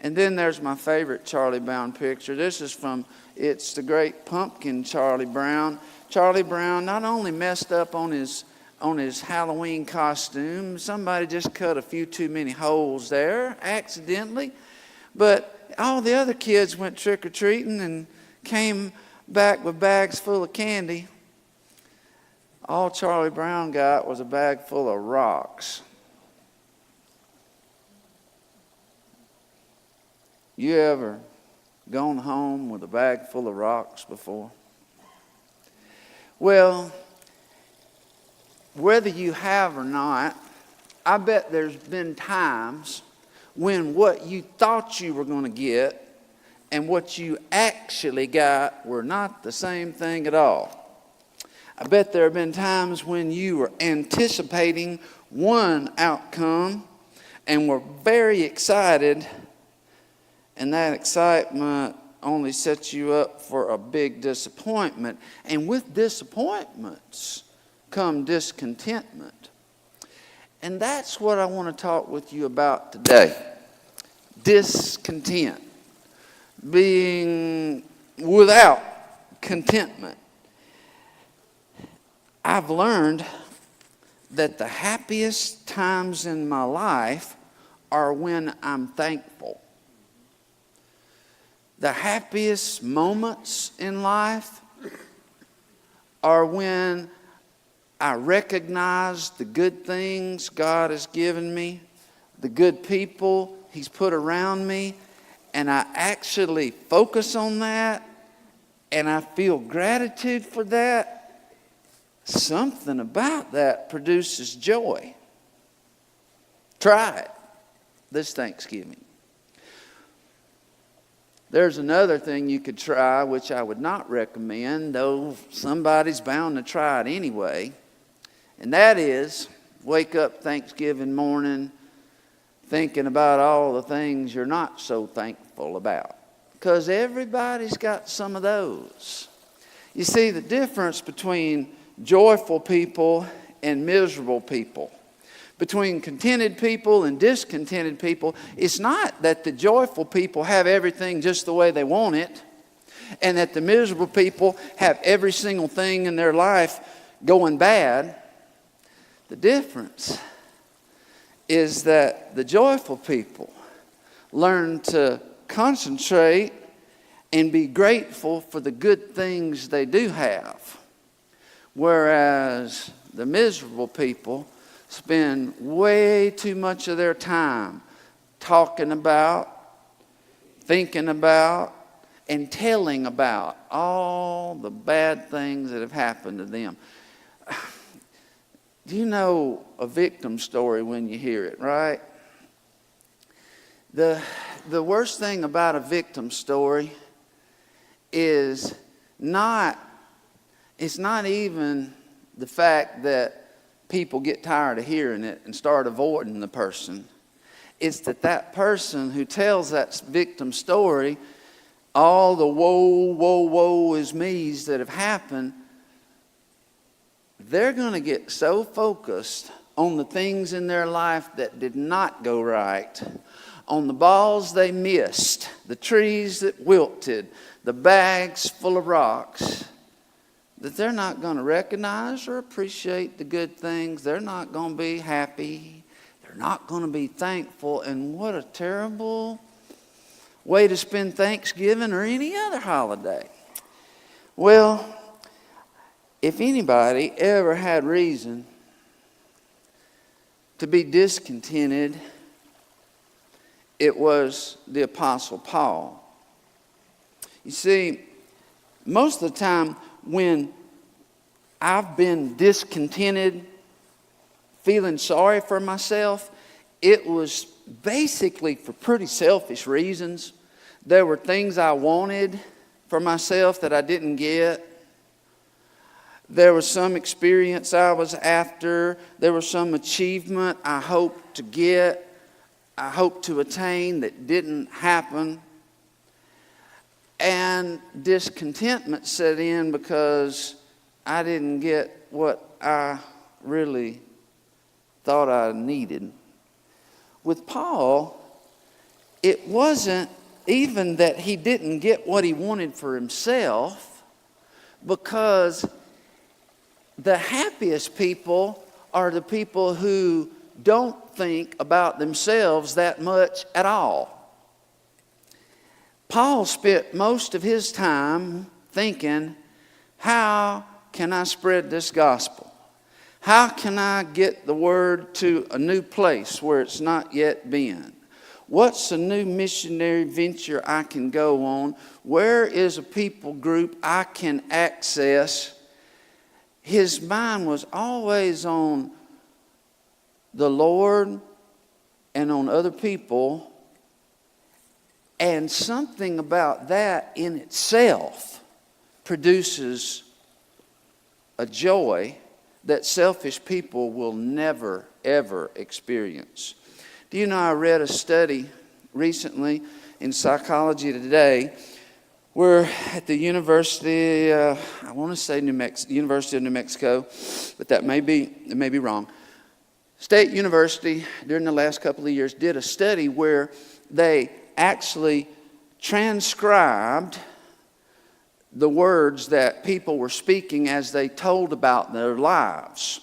And then there's my favorite Charlie Brown picture. This is from It's the Great Pumpkin, Charlie Brown. Charlie Brown not only messed up on his Halloween costume, somebody just cut a few too many holes there accidentally, but all the other kids went trick-or-treating and came back with bags full of candy. All Charlie Brown got was a bag full of rocks. You ever gone home with a bag full of rocks before? Well, whether you have or not, I bet there's been times when what you thought you were going to get and what you actually got were not the same thing at all. I bet there have been times when you were anticipating one outcome and were very excited, and that excitement only sets you up for a big disappointment. And with disappointments come discontentment. And that's what I want to talk with you about today. Discontent. Being without contentment. I've learned that the happiest times in my life are when I'm thankful. The happiest moments in life are when I recognize the good things God has given me, the good people He's put around me, and I actually focus on that, and I feel gratitude for that. Something about that produces joy. Try it this Thanksgiving. There's another thing you could try, which I would not recommend, though somebody's bound to try it anyway. And that is, wake up Thanksgiving morning thinking about all the things you're not so thankful about. Because everybody's got some of those. You see, the difference between joyful people and miserable people, between contented people and discontented people, it's not that the joyful people have everything just the way they want it, and that the miserable people have every single thing in their life going bad. The difference is that the joyful people learn to concentrate and be grateful for the good things they do have, whereas the miserable people spend way too much of their time talking about, thinking about, and telling about all the bad things that have happened to them. Do you know a victim story when you hear it, right? The worst thing about a victim story is it's not even the fact that people get tired of hearing it and start avoiding the person. It's that person who tells that victim story, all the woe is me's that have happened, they're going to get so focused on the things in their life that did not go right, on the balls they missed, the trees that wilted, the bags full of rocks, that they're not going to recognize or appreciate the good things. They're not going to be happy. They're not going to be thankful. And what a terrible way to spend Thanksgiving or any other holiday. Well, if anybody ever had reason to be discontented, it was the Apostle Paul. You see, most of the time when I've been discontented, feeling sorry for myself, it was basically for pretty selfish reasons. There were things I wanted for myself that I didn't get. There was some experience I was after. There was some achievement I hoped to get, I hoped to attain that didn't happen. And discontentment set in because I didn't get what I really thought I needed. With Paul, it wasn't even that he didn't get what he wanted for himself, because the happiest people are the people who don't think about themselves that much at all. Paul spent most of his time thinking, how can I spread this gospel? How can I get the word to a new place where it's not yet been? What's a new missionary venture I can go on? Where is a people group I can access? His mind was always on the Lord and on other people. And something about that in itself produces a joy that selfish people will never, ever experience. Do you know, I read a study recently in Psychology Today where at the University, I want to say University of New Mexico, but it may be wrong. State University, during the last couple of years, did a study where they actually transcribed the words that people were speaking as they told about their lives.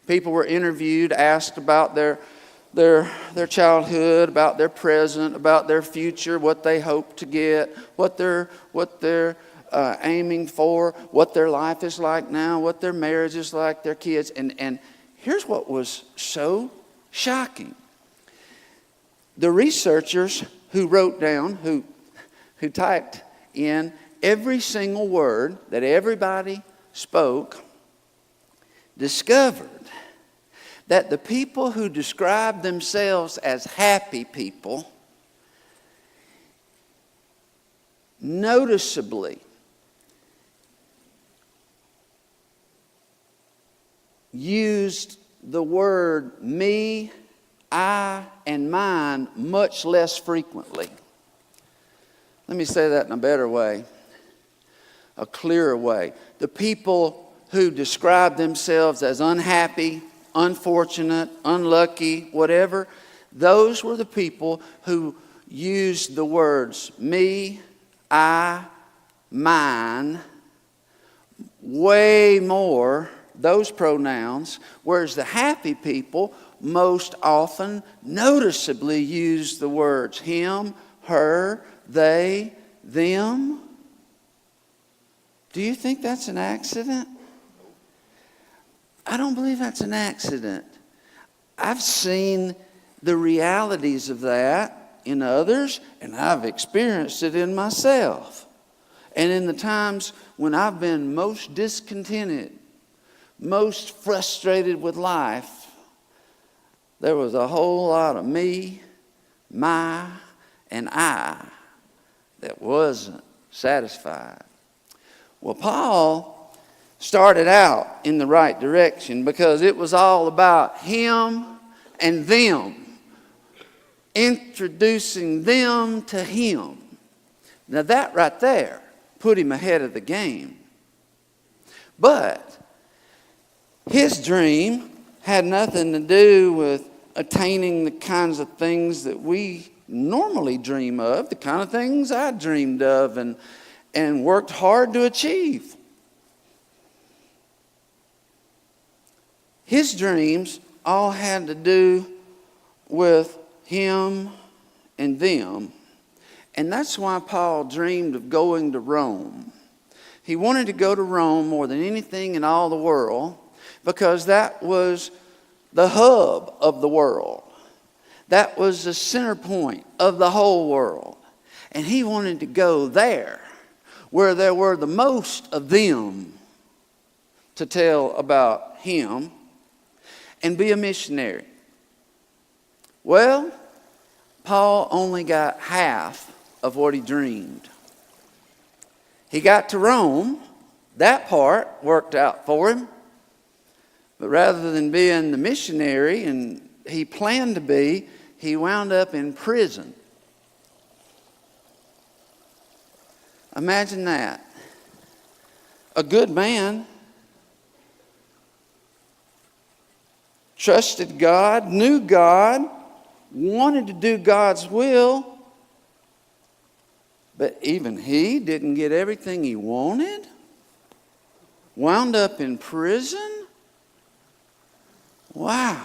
People were interviewed, asked about their childhood, about their present, about their future, what they hope to get, what they're aiming for, what their life is like now, what their marriage is like, their kids. And here's what was so shocking. The researchers who wrote down, who typed in every single word that everybody spoke, discovered that the people who described themselves as happy people noticeably used the word me, I, and mine much less frequently. Let me say that in a better way, a clearer way. The people who describe themselves as unhappy, unfortunate, unlucky, whatever, those were the people who used the words me, I, mine, way more, those pronouns, whereas the happy people most often noticeably use the words him, her, they, them. Do you think that's an accident? I don't believe that's an accident. I've seen the realities of that in others, and I've experienced it in myself. And in the times when I've been most discontented, most frustrated with life, there was a whole lot of me, my, and I that wasn't satisfied. Well, Paul started out in the right direction because it was all about him and them, introducing them to him. Now that right there put him ahead of the game. But his dream had nothing to do with attaining the kinds of things that we normally dream of, the kind of things I dreamed of and worked hard to achieve. His dreams all had to do with him and them. And that's why Paul dreamed of going to Rome. He wanted to go to Rome more than anything in all the world because that was the hub of the world. That was the center point of the whole world. And he wanted to go there where there were the most of them to tell about him and be a missionary. Well, Paul only got half of what he dreamed. He got to Rome. That part worked out for him. But rather than being the missionary and he planned to be, he wound up in prison. Imagine that. A good man, trusted God, knew God, wanted to do God's will, But even he didn't get everything he wanted? Wound up in prison? Wow.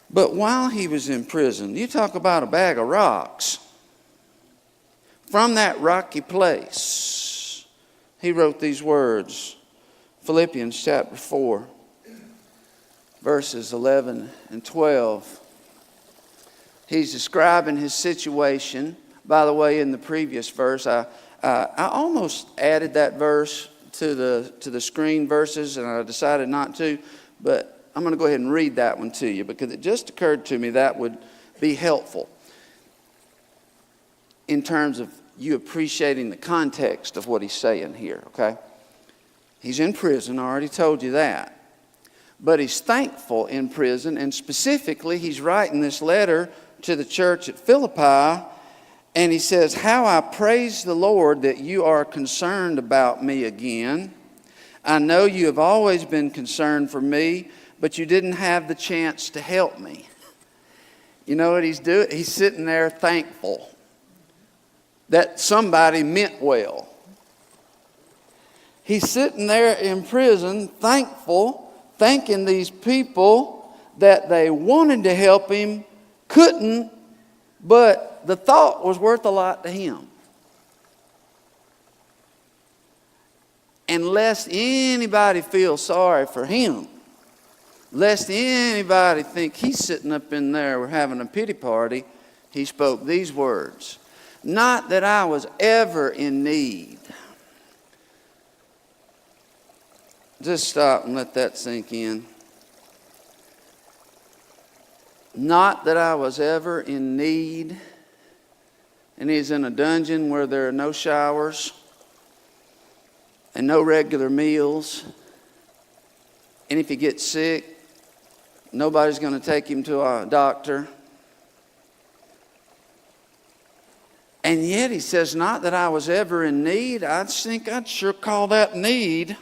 But while he was in prison, you talk about a bag of rocks. From that rocky place, he wrote these words. Philippians chapter 4, verses 11 and 12. He's describing his situation. By the way, in the previous verse, I almost added that verse to the screen verses, and I decided not to, but I'm going to go ahead and read that one to you because it just occurred to me that would be helpful in terms of you appreciating the context of what he's saying here, okay? He's in prison, I already told you that. But he's thankful in prison, and specifically he's writing this letter to the church at Philippi, and he says, "How I praise the Lord that you are concerned about me again. I know you have always been concerned for me, but you didn't have the chance to help me." You know what he's doing? He's sitting there thankful that somebody meant well. He's sitting there in prison thankful, thanking these people that they wanted to help him, couldn't, but the thought was worth a lot to him. And lest anybody feel sorry for him, lest anybody think he's sitting up in there having a pity party, he spoke these words. Not that I was ever in need. Just stop and let that sink in. Not that I was ever in need. And he's in a dungeon where there are no showers and no regular meals. And if he gets sick, nobody's going to take him to a doctor. And yet he says, not that I was ever in need. I think I'd sure call that need.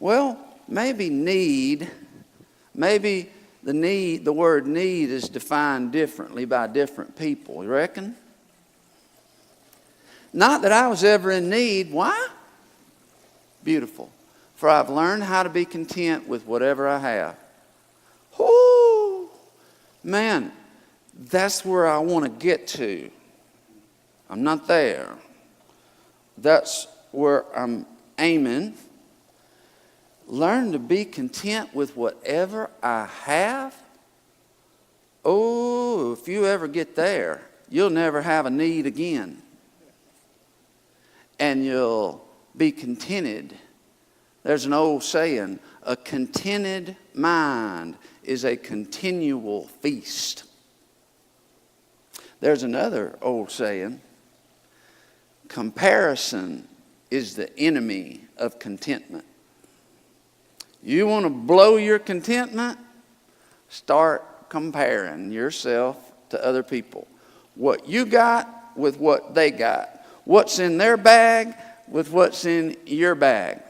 Well, maybe need, maybe the word need is defined differently by different people. You reckon? Not that I was ever in need. Why? Beautiful. For I've learned how to be content with whatever I have. Oh, man, that's where I want to get to. I'm not there. That's where I'm aiming. Learn to be content with whatever I have. Oh, if you ever get there, you'll never have a need again. And you'll be contented. There's an old saying, a contented mind is a continual feast. There's another old saying, comparison is the enemy of contentment. You want to blow your contentment? Start comparing yourself to other people. What you got with what they got. What's in their bag with what's in your bag.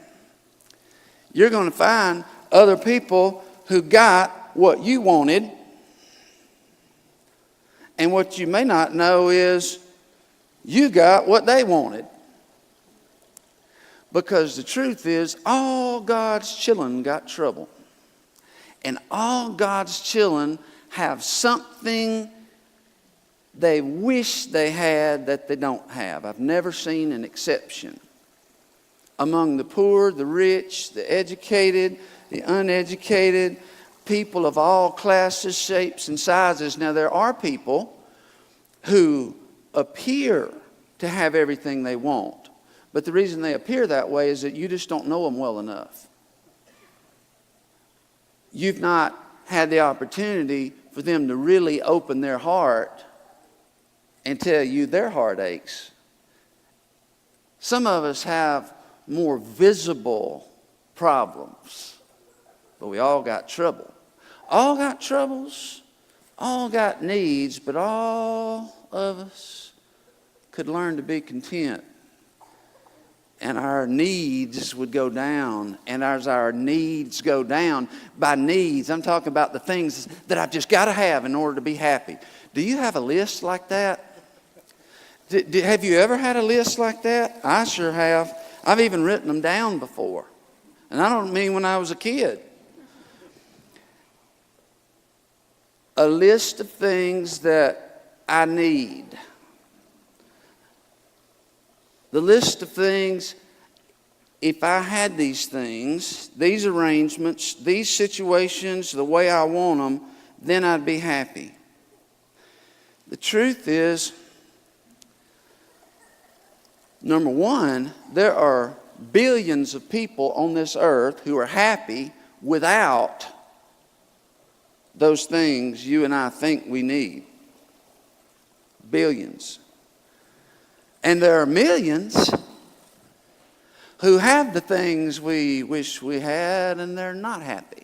You're going to find other people who got what you wanted. And what you may not know is you got what they wanted. Because the truth is, all God's children got trouble. And all God's children have something they wish they had that they don't have. I've never seen an exception. Among the poor, the rich, the educated, the uneducated, people of all classes, shapes, and sizes. Now, there are people who appear to have everything they want. But the reason they appear that way is that you just don't know them well enough. You've not had the opportunity for them to really open their heart and tell you their heartaches. Some of us have more visible problems, but we all got trouble. All got troubles, all got needs, but all of us could learn to be content. And our needs would go down. And as our needs go down, by needs, I'm talking about the things that I've just got to have in order to be happy. Do you have a list like that? Have you ever had a list like that? I sure have. I've even written them down before. And I don't mean when I was a kid. A list of things that I need. The list of things, if I had these things, these arrangements, these situations, the way I want them, then I'd be happy. The truth is, number one, there are billions of people on this earth who are happy without those things you and I think we need. Billions. And there are millions who have the things we wish we had and they're not happy.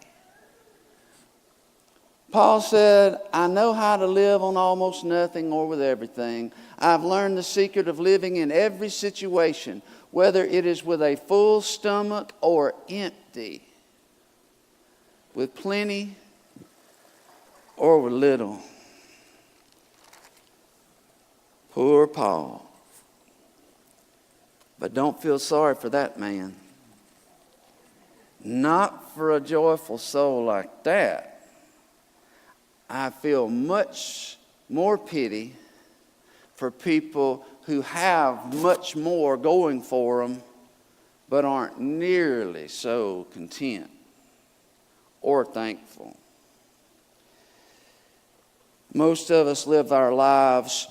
Paul said, I know how to live on almost nothing or with everything. I've learned the secret of living in every situation, whether it is with a full stomach or empty, with plenty or with little. Poor Paul. But don't feel sorry for that man. Not for a joyful soul like that. I feel much more pity for people who have much more going for them but aren't nearly so content or thankful. Most of us live our lives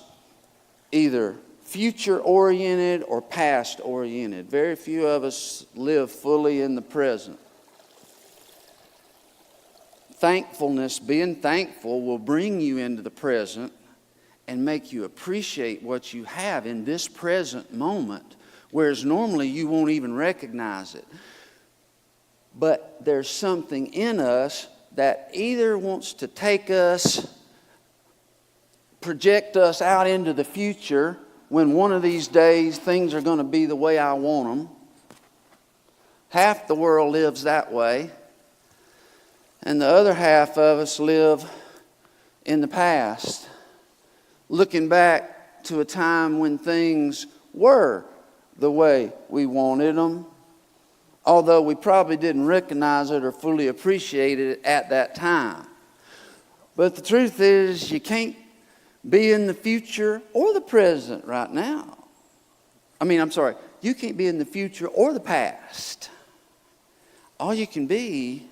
either future-oriented or past-oriented. Very few of us live fully in the present. Thankfulness, being thankful, will bring you into the present and make you appreciate what you have in this present moment, whereas normally you won't even recognize it. But there's something in us that either wants to take us, project us out into the future, when one of these days things are going to be the way I want them. Half the world lives that way. And the other half of us live in the past, looking back to a time when things were the way we wanted them, although we probably didn't recognize it or fully appreciate it at that time. But the truth is, you can't be in the future or the present right now. You can't be in the future or the past. All you can be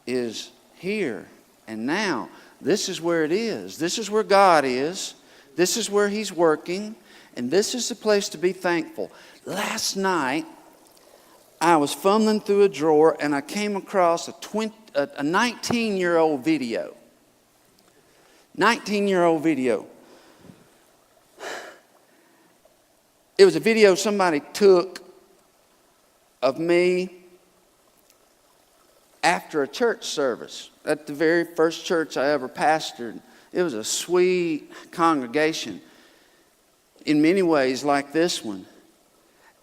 is here and now. This is where it is. This is where God is. This is where He's working. And this is the place to be thankful. Last night, I was fumbling through a drawer and I came across a 19-year-old video. 19-year-old video. It was a video somebody took of me after a church service at the very first church I ever pastored. It was a sweet congregation in many ways like this one.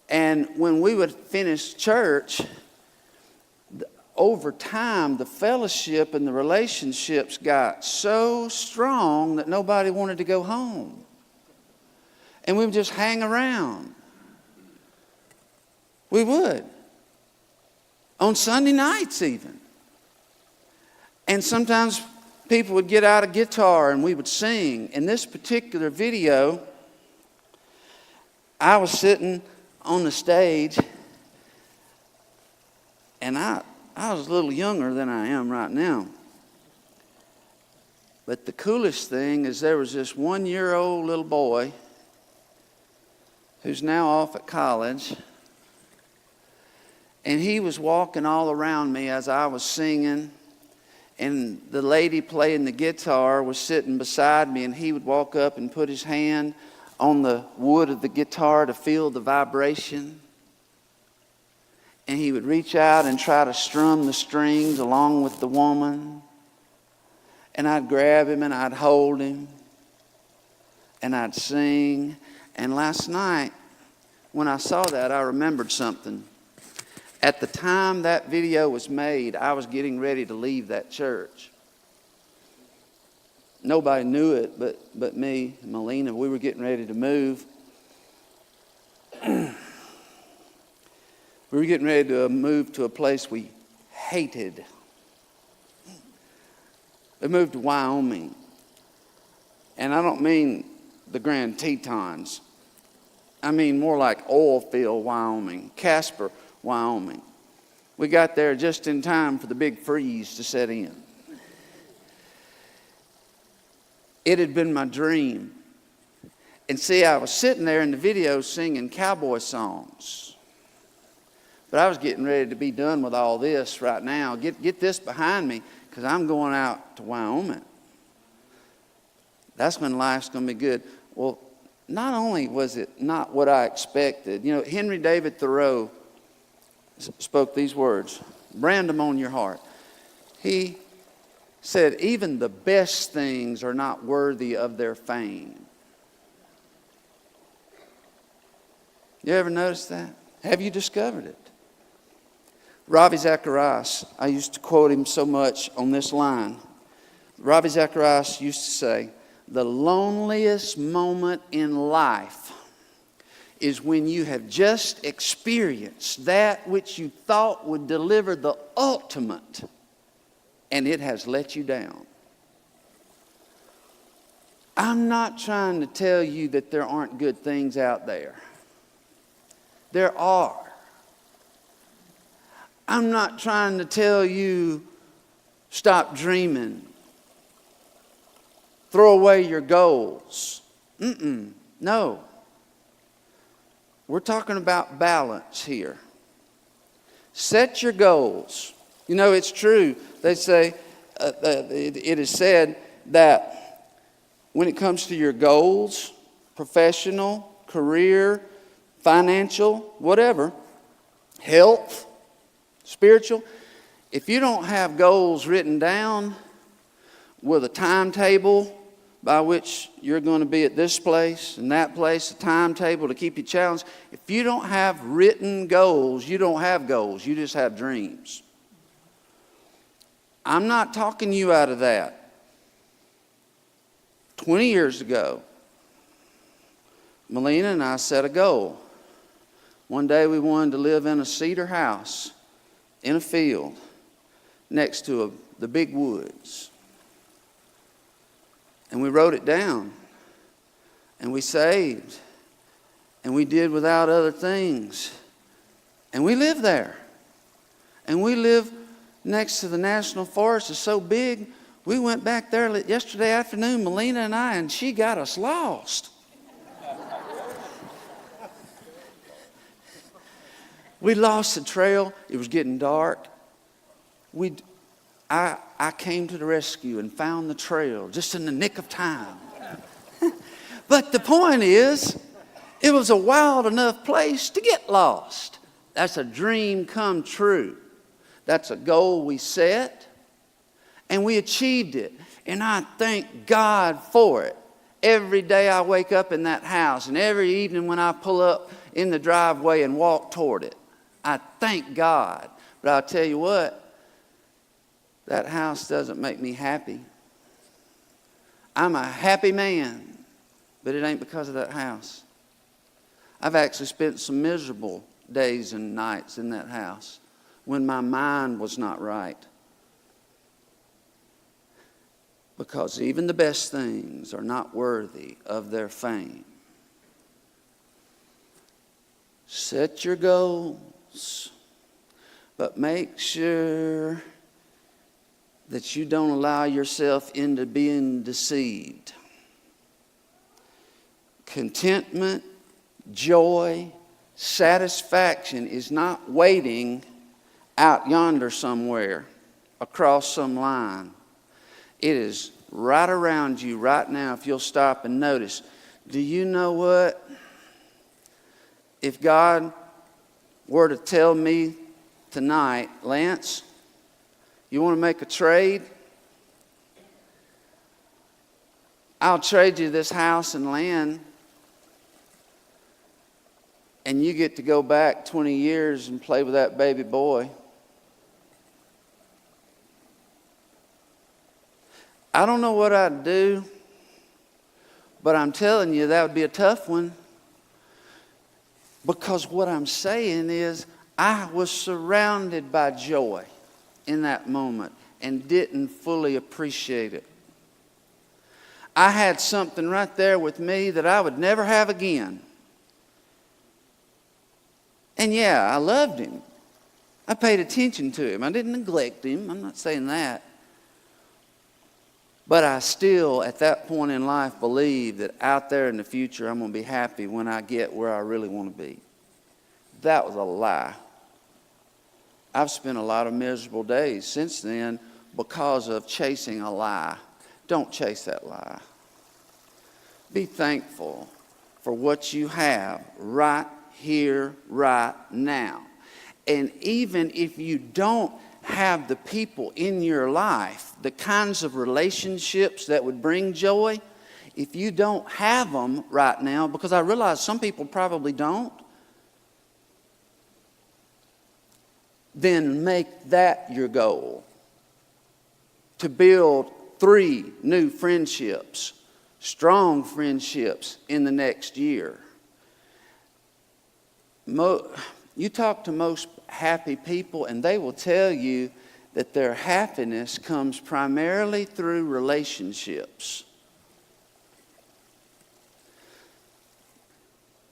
And when we would finish church, over time, the fellowship and the relationships got so strong that nobody wanted to go home. And we would just hang around. We would. On Sunday nights even. And sometimes people would get out a guitar and we would sing. In this particular video, I was sitting on the stage and I was a little younger than I am right now. But the coolest thing is there was this 1-year-old little boy who's now off at college. And he was walking all around me as I was singing. And the lady playing the guitar was sitting beside me. And he would walk up and put his hand on the wood of the guitar to feel the vibration. And he would reach out and try to strum the strings along with the woman. And I'd grab him and I'd hold him. And I'd sing. And last night, when I saw that, I remembered something. At the time that video was made, I was getting ready to leave that church. nobody knew it but me and Mena. We were getting ready to move. We were getting ready to move to a place we hated. We moved to Wyoming. And I don't mean the Grand Tetons. I mean more like oil field Wyoming, Casper, Wyoming. We got there just in time for the big freeze to set in. It had been my dream. And see, I was sitting there in the video singing cowboy songs. But I was getting ready to be done with all this right now. Get this behind me, because I'm going out to Wyoming. That's when life's going to be good. Well, not only was it not what I expected. You know, Henry David Thoreau spoke these words. Brand them on your heart. He said, even the best things are not worthy of their fame. You ever notice that? Have you discovered it? Ravi Zacharias, I used to quote him so much on this line. Ravi Zacharias used to say, the loneliest moment in life is when you have just experienced that which you thought would deliver the ultimate, and it has let you down. I'm not trying to tell you that there aren't good things out there. There are. I'm not trying to tell you stop dreaming. Throw away your goals. No. We're talking about balance here. Set your goals. You know, it's true. They say, it is said that when it comes to your goals, professional, career, financial, whatever, health, spiritual, if you don't have goals written down with a timetable by which you're going to be at this place and that place, a timetable to keep you challenged, if you don't have written goals, you don't have goals. You just have dreams. I'm not talking you out of that. 20 years ago, Mena and I set a goal. One day we wanted to live in a cedar house in a field next to the big woods. And we wrote it down. And we saved. And we did without other things. And we live there. And we live next to the National Forest. It's so big, we went back there yesterday afternoon, Mena and I, and she got us lost. We lost the trail. It was getting dark. I came to the rescue and found the trail just in the nick of time. But the point is, it was a wild enough place to get lost. That's a dream come true. That's a goal we set, and we achieved it. And I thank God for it. Every day I wake up in that house, and every evening when I pull up in the driveway and walk toward it, I thank God. But I'll tell you what, that house doesn't make me happy. I'm a happy man, but it ain't because of that house. I've actually spent some miserable days and nights in that house when my mind was not right. Because even the best things are not worthy of their fame. Set your goals, but make sure that you don't allow yourself into being deceived. Contentment, joy, satisfaction is not waiting out yonder somewhere across some line. It is right around you right now if you'll stop and notice. Do you know what? If God were to tell me tonight, Lance, you want to make a trade? I'll trade you this house and land, and you get to go back 20 years and play with that baby boy. I don't know what I'd do, but I'm telling you that would be a tough one. Because what I'm saying is I was surrounded by joy in that moment and didn't fully appreciate it. I had something right there with me that I would never have again. And yeah, I loved him. I paid attention to him. I didn't neglect him. I'm not saying that. But I still, at that point in life, believe that out there in the future, I'm going to be happy when I get where I really want to be. That was a lie. I've spent a lot of miserable days since then because of chasing a lie. Don't chase that lie. Be thankful for what you have right here, right now. And even if you don't have the people in your life, the kinds of relationships that would bring joy, if you don't have them right now, because I realize some people probably don't, then make that your goal. To build 3 new friendships, strong friendships in the next year. You talk to most happy people and they will tell you that their happiness comes primarily through relationships.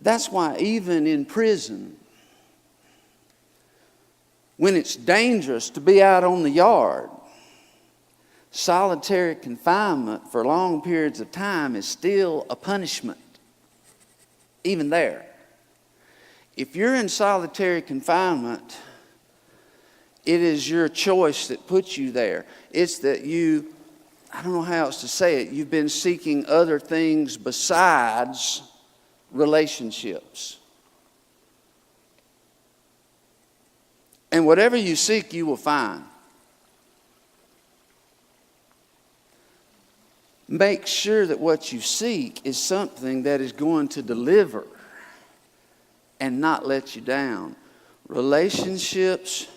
That's why even in prison, when it's dangerous to be out on the yard, solitary confinement for long periods of time is still a punishment, even there. If you're in solitary confinement, it is your choice that puts you there. It's that you, I don't know how else to say it, you've been seeking other things besides relationships. And whatever you seek, you will find. Make sure that what you seek is something that is going to deliver and not let you down. Relationships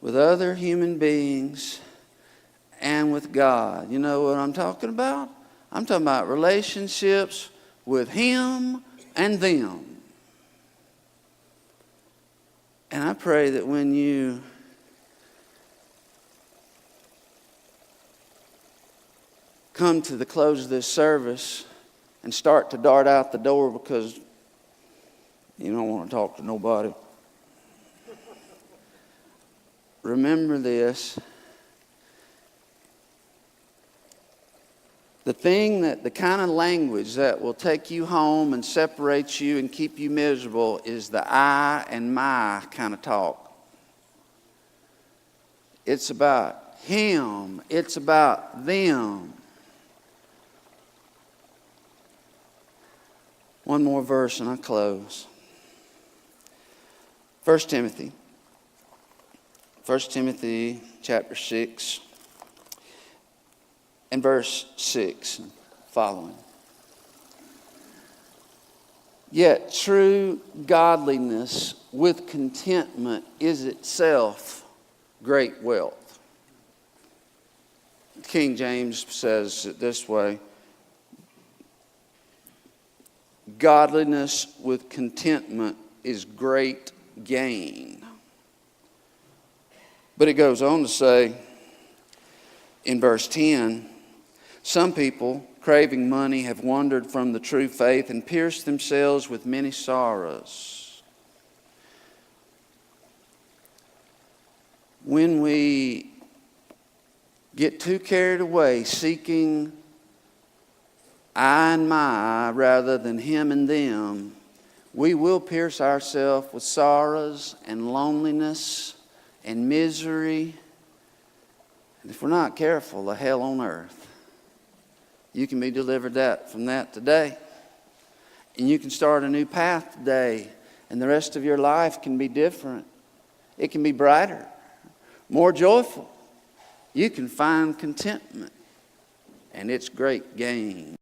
with other human beings and with God. You know what I'm talking about? I'm talking about relationships with Him and them. And I pray that when you come to the close of this service and start to dart out the door because you don't want to talk to nobody, remember this. The kind of language that will take you home and separate you and keep you miserable is the I and my kind of talk. It's about him. It's about them. One more verse and I close. 1 Timothy chapter 6 and verse 6 following. Yet true godliness with contentment is itself great wealth. King James says it this way: godliness with contentment is great gain. But it goes on to say in verse 10, some people, craving money, have wandered from the true faith and pierced themselves with many sorrows. When we get too carried away seeking I and my rather than him and them, we will pierce ourselves with sorrows and loneliness and misery. And if we're not careful, the hell on earth. You can be delivered from that today. And you can start a new path today. And the rest of your life can be different. It can be brighter, more joyful. You can find contentment. And it's great gain.